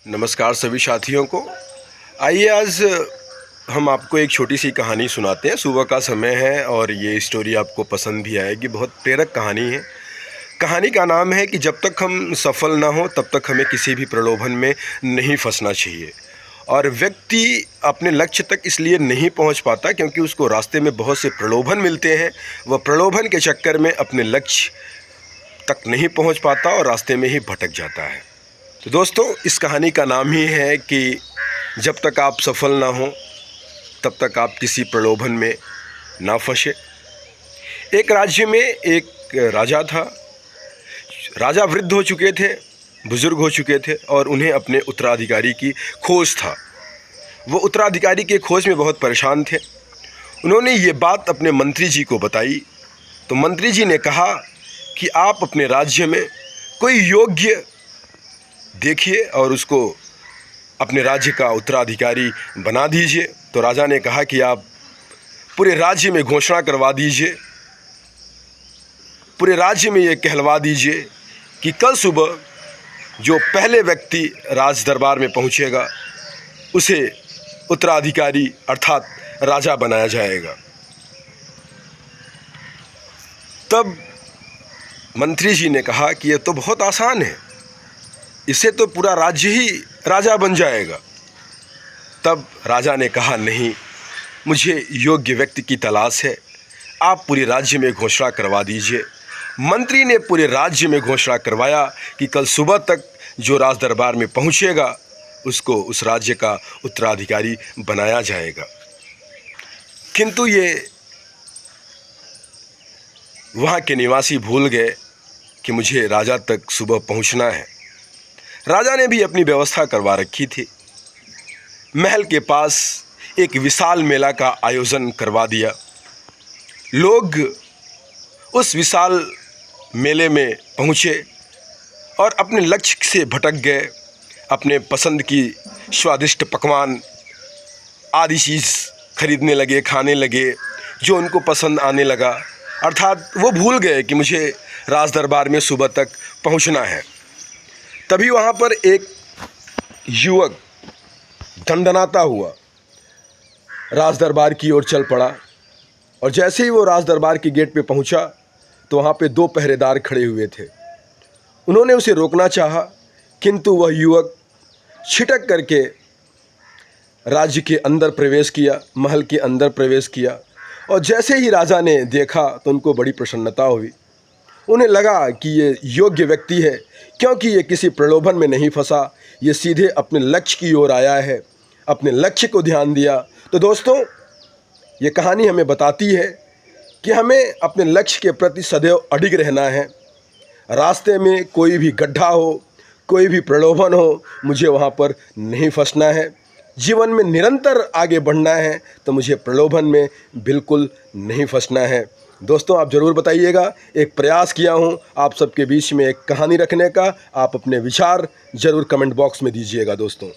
नमस्कार सभी साथियों को। आइए आज हम आपको एक छोटी सी कहानी सुनाते हैं। सुबह का समय है और ये स्टोरी आपको पसंद भी आएगी। बहुत प्रेरक कहानी है। कहानी का नाम है कि जब तक हम सफल ना हो तब तक हमें किसी भी प्रलोभन में नहीं फंसना चाहिए। और व्यक्ति अपने लक्ष्य तक इसलिए नहीं पहुंच पाता क्योंकि उसको रास्ते में बहुत से प्रलोभन मिलते हैं। वह प्रलोभन के चक्कर में अपने लक्ष्य तक नहीं पहुंच पाता और रास्ते में ही भटक जाता है। तो दोस्तों, इस कहानी का नाम ही है कि जब तक आप सफल ना हो तब तक आप किसी प्रलोभन में ना फंसे। एक राज्य में एक राजा था। राजा वृद्ध हो चुके थे, बुजुर्ग हो चुके थे और उन्हें अपने उत्तराधिकारी की खोज था। वो उत्तराधिकारी के खोज में बहुत परेशान थे। उन्होंने ये बात अपने मंत्री जी को बताई तो मंत्री जी ने कहा कि आप अपने राज्य में कोई योग्य देखिए और उसको अपने राज्य का उत्तराधिकारी बना दीजिए। तो राजा ने कहा कि आप पूरे राज्य में घोषणा करवा दीजिए, पूरे राज्य में ये कहलवा दीजिए कि कल सुबह जो पहले व्यक्ति राज दरबार में पहुंचेगा उसे उत्तराधिकारी अर्थात राजा बनाया जाएगा। तब मंत्री जी ने कहा कि ये तो बहुत आसान है, इससे तो पूरा राज्य ही राजा बन जाएगा। तब राजा ने कहा, नहीं, मुझे योग्य व्यक्ति की तलाश है, आप पूरे राज्य में घोषणा करवा दीजिए। मंत्री ने पूरे राज्य में घोषणा करवाया कि कल सुबह तक जो राज दरबार में पहुंचेगा उसको उस राज्य का उत्तराधिकारी बनाया जाएगा। किंतु ये वहाँ के निवासी भूल गए कि मुझे राजा तक सुबह पहुंचना है। राजा ने भी अपनी व्यवस्था करवा रखी थी। महल के पास एक विशाल मेला का आयोजन करवा दिया। लोग उस विशाल मेले में पहुँचे और अपने लक्ष्य से भटक गए। अपने पसंद की स्वादिष्ट पकवान आदि चीज़ खरीदने लगे, खाने लगे जो उनको पसंद आने लगा। अर्थात वो भूल गए कि मुझे राज दरबार में सुबह तक पहुंचना है। तभी वहाँ पर एक युवक दंडनाता हुआ राज दरबार की ओर चल पड़ा और जैसे ही वो राज दरबार के गेट पे पहुँचा तो वहाँ पे दो पहरेदार खड़े हुए थे। उन्होंने उसे रोकना चाहा किंतु वह युवक छिटक करके राज्य के अंदर प्रवेश किया, महल के अंदर प्रवेश किया। और जैसे ही राजा ने देखा तो उनको बड़ी प्रसन्नता हुई। उन्हें लगा कि ये योग्य व्यक्ति है क्योंकि ये किसी प्रलोभन में नहीं फंसा, ये सीधे अपने लक्ष्य की ओर आया है, अपने लक्ष्य को ध्यान दिया। तो दोस्तों, ये कहानी हमें बताती है कि हमें अपने लक्ष्य के प्रति सदैव अडिग रहना है। रास्ते में कोई भी गड्ढा हो, कोई भी प्रलोभन हो, मुझे वहाँ पर नहीं फंसना है। जीवन में निरंतर आगे बढ़ना है तो मुझे प्रलोभन में बिल्कुल नहीं फंसना है। दोस्तों, आप ज़रूर बताइएगा। एक प्रयास किया हूँ आप सबके बीच में एक कहानी रखने का। आप अपने विचार ज़रूर कमेंट बॉक्स में दीजिएगा दोस्तों।